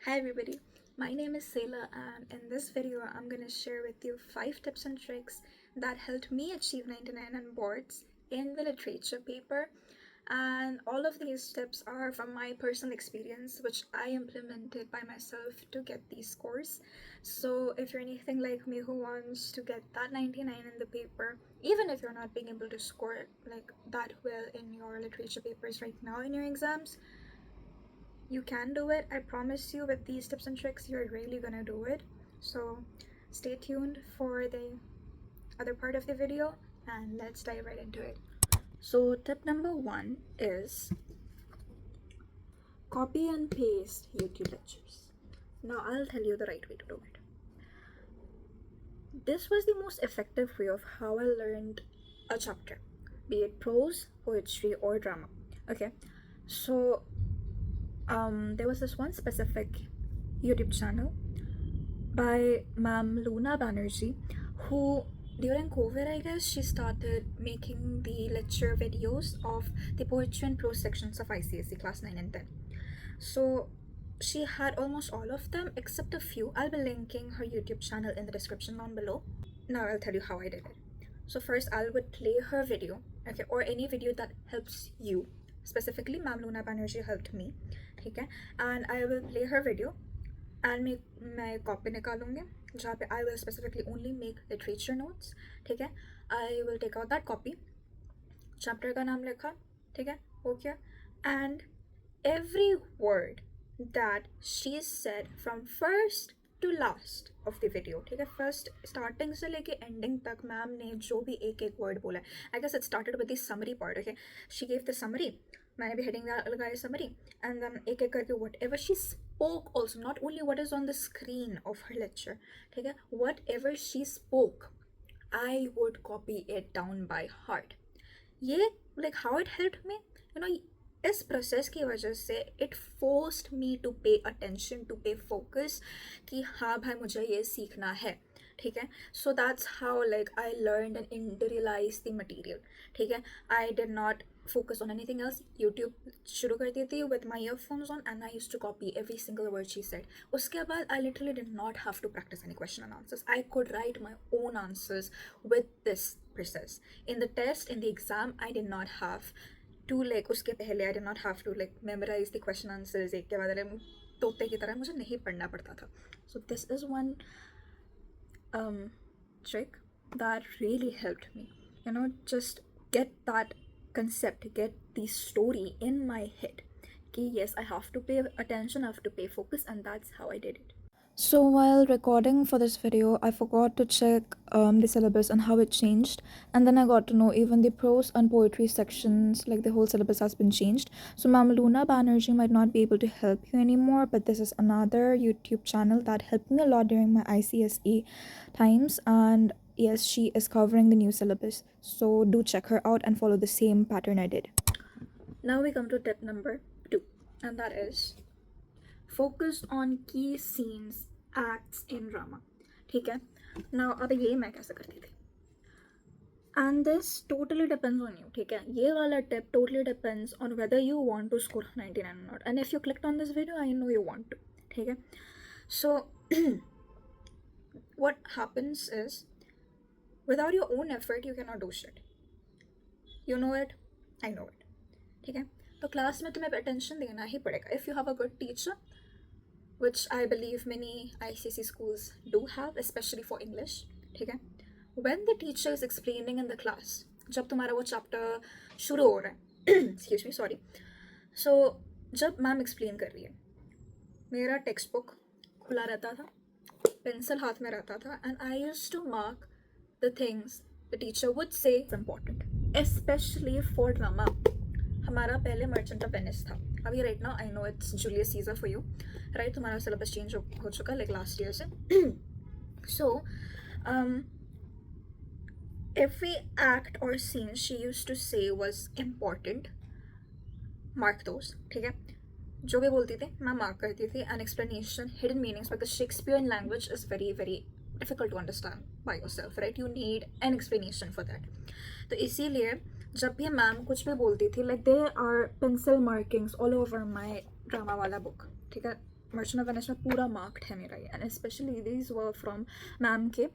Hi everybody, my name is Seela and in this video I'm going to share with you 5 tips and tricks that helped me achieve 99 on boards in the literature paper, and all of these tips are from my personal experience which I implemented by myself to get these scores. So if you're anything like me who wants to get that 99 in the paper, even if you're not being able to score like that well in your literature papers right now in your exams, you can do it. I promise you, with these tips and tricks, you're really gonna do it. So stay tuned for the other part of the video and let's dive right into it. So tip number 1 is copy and paste YouTube lectures. Now I'll tell you the right way to do it. This was the most effective way of how I learned a chapter, be it prose, poetry, or drama. Okay, so there was this one specific YouTube channel by Ma'am Luna Banerjee, who during COVID, I guess, she started making the lecture videos of the poetry and prose sections of ICSE Class 9 and 10. So she had almost all of them except a few. I'll be linking her YouTube channel in the description down below. Now I'll tell you how I did it. So first I would play her video, okay, or any video that helps you. Specifically, Ma'am Luna Banerjee helped me, okay, and I will play her video and मैं copy निकालूंगी जहाँ पे I will specifically only make literature notes, ठीक है. I will take out that copy, chapter का नाम लिखा, ठीक है, हो गया, and every word that she said from first to last of the video, ठीक है, फर्स्ट स्टार्टिंग से लेके एंडिंग तक मैम ने जो भी एक एक वर्ड बोला है. I guess it started with the summary part. Okay, she gave the summary, मैंने भी हेडिंग लगाया समरी, एंड देन एक एक करके whatever she spoke also, not only what is on the screen of her lecture, ठीक है, whatever she spoke I would copy it down by heart. ये like how it helped me, you know, इस process की वजह से it forced me to pay attention, to pay focus कि हाँ भाई मुझे ये सीखना है, ठीक है. So that's how like I learn and internalise the material, ठीक है. I did not focus on anything else. YouTube शुरू कर दी थी with my earphones on and I used to copy every single word she said. उसके बाद I literally did not have to practice any question and answers. I could write my own answers with this process. In the test, in the exam, I did not have to like उसके पहले I did not have to like memorize the question answers एक के बाद तोते की तरह मुझे नहीं पढ़ना पड़ता था. So this is one trick that really helped me, you know, just get that concept, get the story in my head. Okay, yes, I have to pay attention, I have to pay focus, and that's how I did it. So while recording for this video, I forgot to check the syllabus and how it changed, and then I got to know even the prose and poetry sections, like the whole syllabus has been changed. So Ma'am Luna Banerjee might not be able to help you anymore, but this is another YouTube channel that helped me a lot during my ICSE times, and yes, she is covering the new syllabus, so do check her out and follow the same pattern I did. Now we come to tip number 2, and that is focus on key scenes, acts in drama, ठीक है. Now अब ये मैं कैसे करती थी, and this totally depends on you, ठीक है. ये वाला tip totally depends on whether you want to score 99 or not, and if you clicked on this video, I know you want to, ठीक है. So what happens is, without your own effort you cannot do shit. You know it, I know it, ठीक है. तो class में तुम्हें attention देना ही पड़ेगा. If you have a good teacher, which I believe many ICSE schools do have, especially for English, ठीक है, when the teacher is explaining in the class, जब तुम्हारा वो चैप्टर शुरू हो रहा है excuse me, sorry, so जब मैम एक्सप्लेन कर रही है, मेरा टेक्स्ट बुक खुला रहता था, पेंसिल हाथ में रहता था, and I used to mark the things the teacher would say is important, especially for drama. हमारा पहले मर्चेंट ऑफ वेनिस था, अभी right now I know it's Julius Caesar for you, right. तुम्हारा सिलेबस चेंज हो चुका like last year से. सो every act or scene she used to say was important. Mark those, ठीक है. जो भी बोलती थी मैं मार्क करती थी. An explanation, hidden meanings, because Shakespeare language is very very difficult to understand by yourself, right? You need an explanation for that. तो इसीलिए जब भी मैम कुछ भी बोलती थी, like there are pencil markings all over my drama वाला book, ठीक है. मर्चेंट ऑफ वेनिस में पूरा मार्क्ड है मेरा ये, and specially these were from ma'am के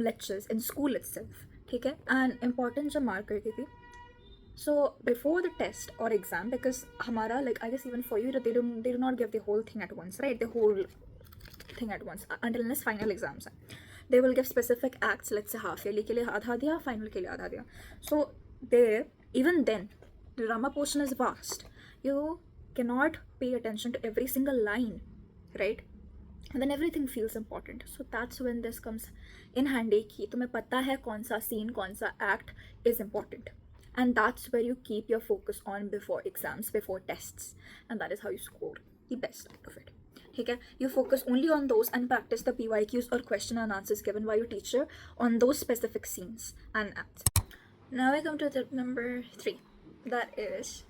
लेक्चर्स इन स्कूल इटसेल्फ, ठीक है. एंड इम्पॉर्टेंट जब मार्क करती थी, so before the test or exam, because hamara, like I guess even for you, they do not give the whole thing at once, right? The whole thing at once until unless final exams hai. They will give specific acts, let's say half yearly ke liye aadha diya, final ke liye aadha diya. So there, even then, the drama portion is vast. You cannot pay attention to every single line, right? And then everything feels important. So that's when this comes in handy ki tumhe pata hai kaun sa scene, kaun sa act is important. And that's where you keep your focus on before exams, before tests, and that is how you score the best out of it. Okay, you focus only on those and practice the PYQs or question and answers given by your teacher on those specific scenes and acts. Now I come to tip number 3, that is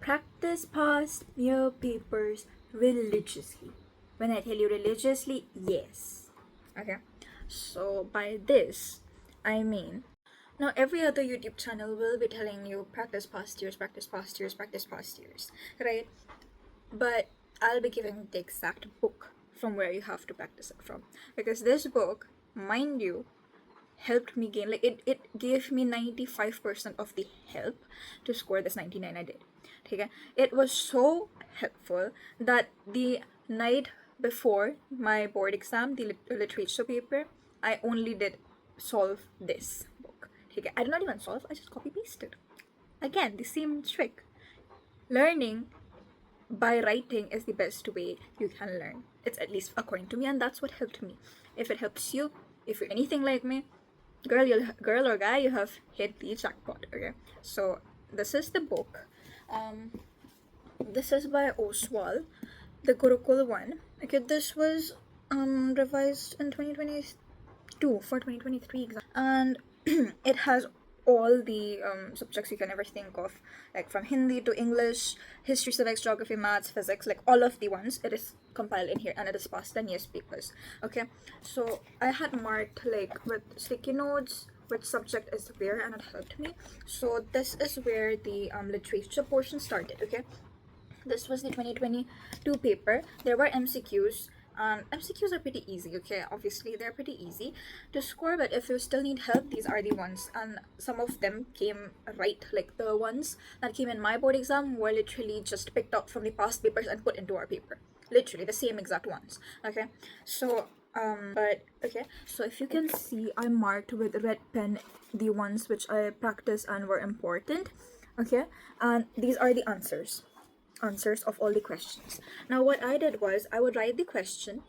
practice past year papers religiously. When I tell you religiously, yes. Okay, so by this I mean, now every other YouTube channel will be telling you practice past years, practice past years, practice past years, right? But I'll be giving the exact book from where you have to practice it from, because this book, mind you, helped me gain, like it gave me 95% of the help to score this 99 I did. Okay, it was so helpful that the night before my board exam, the literature paper, I only did solve this book. Okay, I did not even solve, I just copy pasted. Again, the same trick. Learning by writing is the best way you can learn. It's at least according to me, and that's what helped me. If it helps you, if you're anything like me, girl or guy, you have hit the jackpot. Okay, so this is the book. This is by Oswald, the Gurukul one. Okay, this was revised in 2022 for 2023 exam, and it has all the subjects you can ever think of, like from Hindi to English, history, civics, geography, maths, physics, like all of the ones. It is compiled in here, and it is past 10 years papers. Okay, so I had marked like with sticky notes which subject is where, and it helped me. So this is where the literature portion started. Okay, this was the 2022 paper. There were MCQs. MCQs are pretty easy, okay? Obviously, they're pretty easy to score, but if you still need help, these are the ones. And some of them came right. Like the ones that came in my board exam were literally just picked out from the past papers and put into our paper. Literally the same exact ones, okay? So, so if you can see, I marked with red pen the ones which I practiced and were important, okay? And these are the answers of all the questions. Now what I did was I would write the question,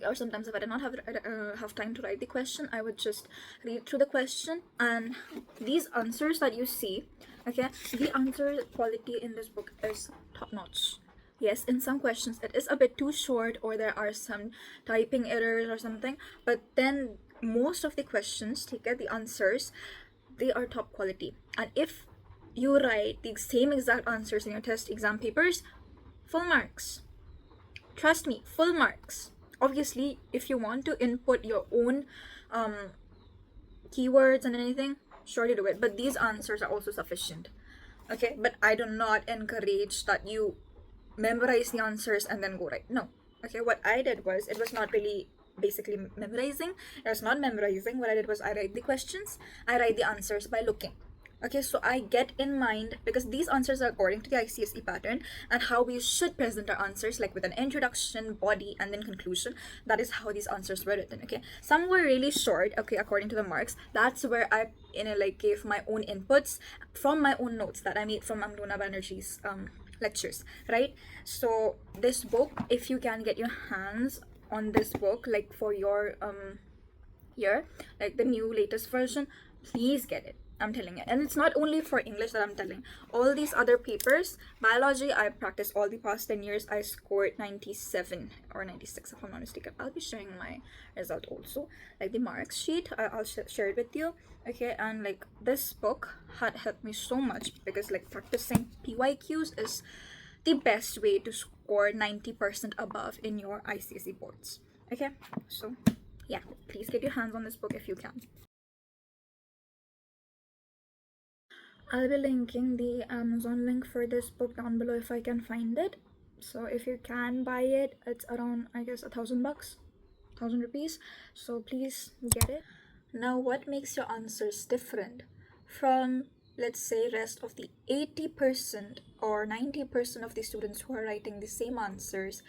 or sometimes if I did not have time to write the question, I would just read through the question, and these answers that you see, okay, the answer quality in this book is top notch. Yes, in some questions it is a bit too short, or there are some typing errors or something, but then most of the questions, okay, the answers, they are top quality. And if you write the same exact answers in your test exam papers, full marks. Trust me, full marks. Obviously, if you want to input your own keywords and anything, surely do it. But these answers are also sufficient. Okay, but I do not encourage that you memorize the answers and then go right. No. Okay, what I did was, it was not really basically memorizing. It was not memorizing. What I did was I write the questions, I write the answers by looking. Okay, so I get in mind, because these answers are according to the ICSE pattern and how we should present our answers, like with an introduction, body, and then conclusion. That is how these answers were written. Okay, some were really short, okay, according to the marks. That's where I gave my own inputs from my own notes that I made from Amruna Banerjee's lectures, right? So this book, if you can get your hands on this book, like for your year, like the new latest version, please get it. I'm telling it. And it's not only for English that I'm telling. All these other papers, biology, I practiced all the past 10 years. I scored 97 or 96 if I'm not mistaken. I'll be sharing my result also, like the marks sheet. I'll share it with you. Okay, and like this book had helped me so much, because like practicing PYQs is the best way to score 90% above in your ICSE boards. Okay, so yeah, please get your hands on this book if you can. I'll be linking the Amazon link for this book down below if I can find it. So if you can buy it, it's around, I guess, $1,000, 1,000 rupees. So please get it. Now, what makes your answers different from, let's say, rest of the 80% or 90% of the students who are writing the same answers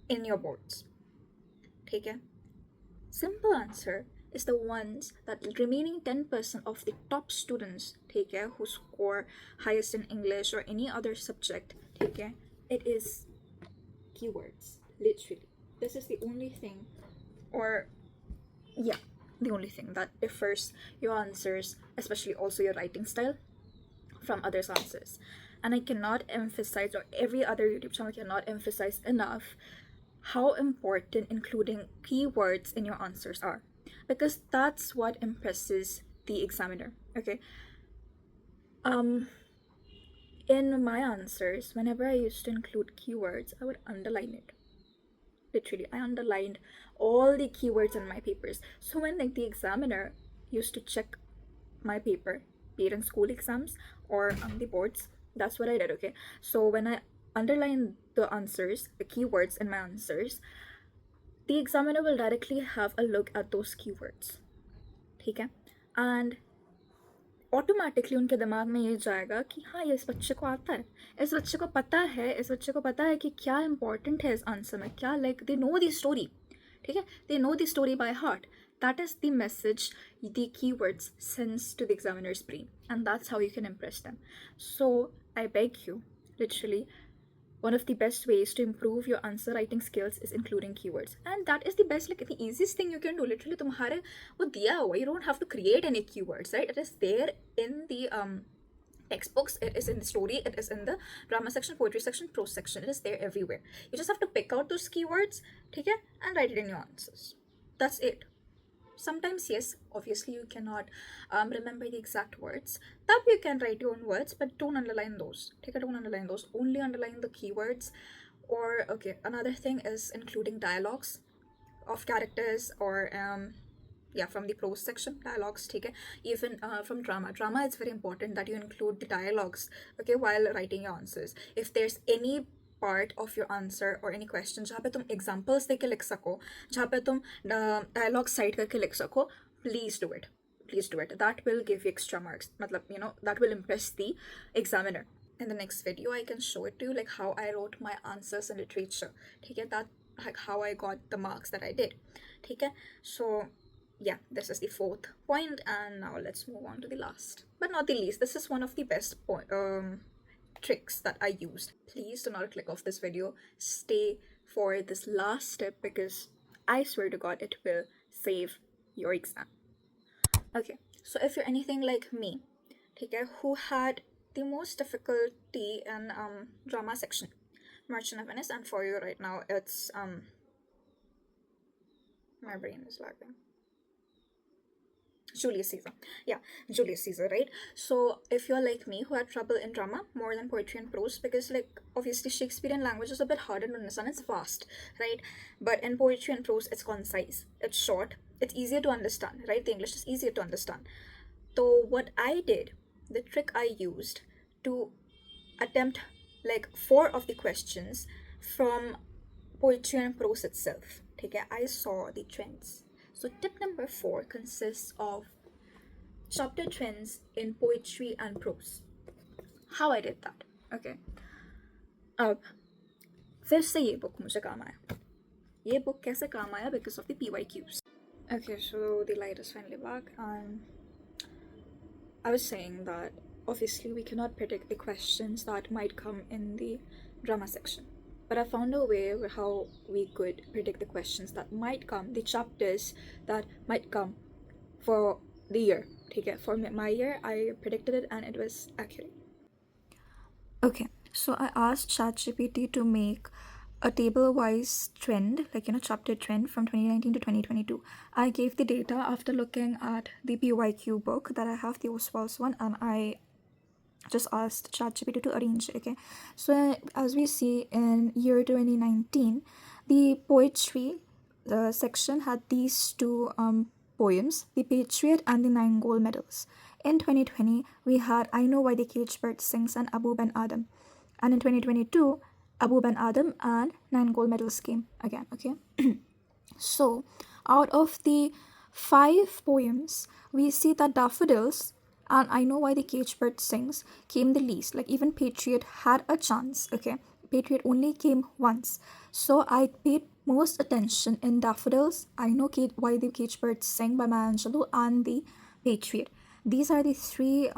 in your boards? Take it. Simple answer is the ones that remaining 10% of the top students take care who score highest in English or any other subject take care. It is keywords, literally. This is the only thing, or yeah, the only thing that differs your answers, especially also your writing style, from others' answers. And I cannot emphasize, or every other YouTube channel cannot emphasize enough, how important including keywords in your answers are, because that's what impresses the examiner. Okay. In my answers, whenever I used to include keywords, I would underline it. Literally, I underlined all the keywords in my papers. So when like the examiner used to check my paper, be it in school exams or on the boards, that's what I did. Okay. So when I underline the answers, the keywords in my answers, the examiner will directly have a look at those keywords. ठीक है? And automatically उनके दिमाग में ये जाएगा कि हाँ, ये इस बच्चे को आता है, इस बच्चे को पता है कि क्या इंपॉर्टेंट है इस आंसर में, क्या, like they know the story. ठीक है, they know the story by heart. That is the message the keywords sends to the examiner's brain, and that's how you can impress them. So I beg you, literally, one of the best ways to improve your answer writing skills is including keywords, and that is the best, like the easiest thing you can do. Literally तुम्हारे वो दिया हुआ, you don't have to create any keywords, right? It is there in the textbooks, it is in the story, it is in the drama section, poetry section, prose section. It is there everywhere. You just have to pick out those keywords, ठीक है, and write it in your answers. That's it. Sometimes, yes, obviously you cannot remember the exact words. That you can write your own words, but don't underline those. Don't underline those. Only underline the keywords. Or okay, another thing is including dialogues of characters, or yeah, from the prose section, dialogues. Even from drama. Drama, it's very important that you include the dialogues. Okay, while writing your answers. If there's any part of your answer or any question जहाँ पे तुम examples दे के लिख सको, जहाँ पे तुम dialogue cite करके लिख सको, please do it. Please do it. That will give you extra marks. मतलब, you know, that will impress the examiner. In the next video, I can show it to you, like how I wrote my answers in literature. ठीक है, that like how I got the marks that I did. ठीक है, so yeah, this is the fourth point, and now let's move on to the last, but not the least. This is one of the best tricks that I used. Please do not click off this video. Stay for this last step, because I swear to God, it will save your exam. Okay, so if you're anything like me, okay, who had the most difficulty in drama section, Merchant of Venice, and for you right now, it's my brain is lagging. Julius Caesar. Yeah, Julius Caesar, right? So if you're like me who had trouble in drama more than poetry and prose, because like obviously Shakespearean language is a bit harder to understand, it's vast, right? But in poetry and prose, it's concise, it's short, it's easier to understand, right? The English is easier to understand. So what I did, the trick I used to attempt like 4 of the questions from poetry and prose itself. Okay, I saw the trends. So tip number 4 consists of chapter trends in poetry and prose. How I did that. Okay. अब फिर से ये book मुझे काम आया. ये book कैसे काम आया? Because of the PYQs. Okay, so the light is finally back, and I was saying that obviously we cannot predict the questions that might come in the drama section. But I found a way how we could predict the questions that might come, the chapters that might come for the year. Okay, for my year, I predicted it and it was accurate. Okay, so I asked ChatGPT to make a table-wise trend, like, you know, chapter trend from 2019 to 2022. I gave the data after looking at the PYQ book that I have, the Oswald's one, and I just asked ChatGPT to arrange it. Okay, so as we see in year 2019, the poetry section had these 2 poems, The Patriot and the 9 Gold Medals. In 2020, we had I Know Why the Caged Bird Sings and Abu Ben Adam. And in 2022, Abu Ben Adam, and 9 gold medals came again. Okay. So, out of the 5 poems, we see that Daffodils and I Know Why the Caged Bird Sings came the least. Like, even Patriot had a chance, okay? Patriot only came once. So, I paid most attention in Daffodils, I Know Why the Caged Bird Sing by Maya Angelou, and the Patriot. These are the 3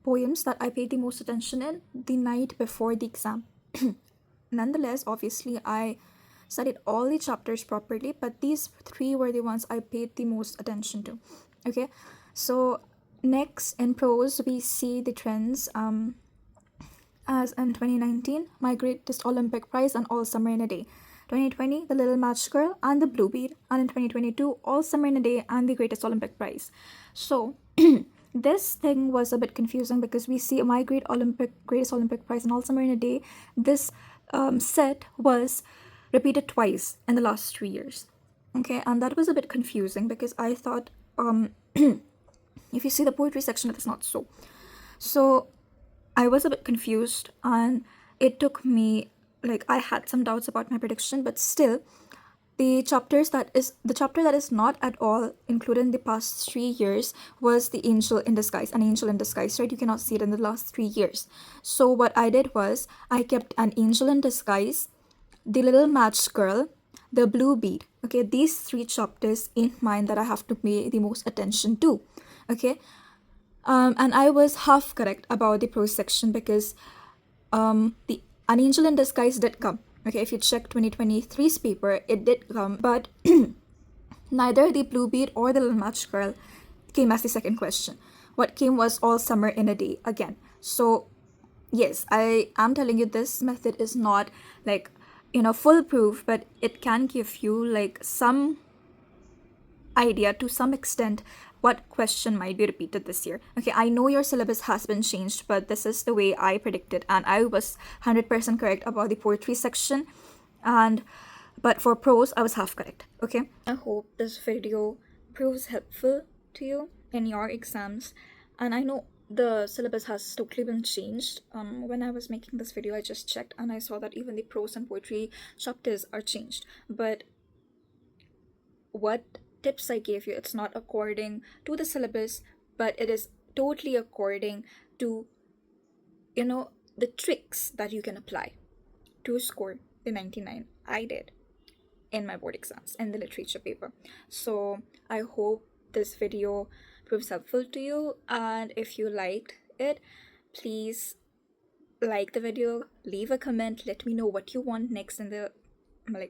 poems that I paid the most attention in the night before the exam. Nonetheless, obviously, I studied all the chapters properly, but these 3 were the ones I paid the most attention to. Okay, so next in prose, we see the trends. As in 2019, My Greatest Olympic Prize and All Summer in a Day. 2020, The Little Match Girl and The Bluebeard. And in 2022, All Summer in a Day and The Greatest Olympic Prize. So, this thing was a bit confusing because we see Greatest Olympic Prize and All Summer in a Day. This set was repeated twice in the last 3 years. Okay, and that was a bit confusing because I thought, if you see the poetry section, it is not so. So, I was a bit confused, and it took me, like, I had some doubts about my prediction, but still, the chapter that is not at all included in the past 3 years was the Angel in Disguise, an Angel in Disguise, right? You cannot see it in the last 3 years. So what I did was I kept an Angel in Disguise, the Little Match Girl, the Blue Bead. Okay, these 3 chapters in mind that I have to pay the most attention to. Okay, and I was half correct about the prose section because the An Angel in Disguise did come. Okay, if you check 2023's paper, it did come, but neither the Bluebeard or the Little Match Girl came as the second question. What came was All Summer in a Day again. So, yes, I am telling you this method is not like, foolproof, but it can give you like some idea to some extent what question might be repeated this year. Okay, I know your syllabus has been changed, but this is the way I predicted, and I was 100% correct about the poetry section, but for prose, I was half correct. Okay, I hope this video proves helpful to you in your exams, and I know the syllabus has totally been changed. When I was making this video, I just checked and I saw that even the prose and poetry chapters are changed, but what tips I gave you, it's not according to the syllabus, but it is totally according to, the tricks that you can apply to score the 99 I did in my board exams and the literature paper. So I hope this video proves helpful to you, and if you liked it, please like the video, leave a comment, let me know what you want next in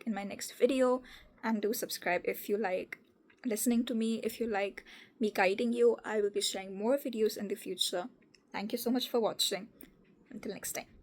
my next video, and do subscribe if you like listening to me. If you like me guiding you, I will be sharing more videos in the future. Thank you so much for watching. Until next time.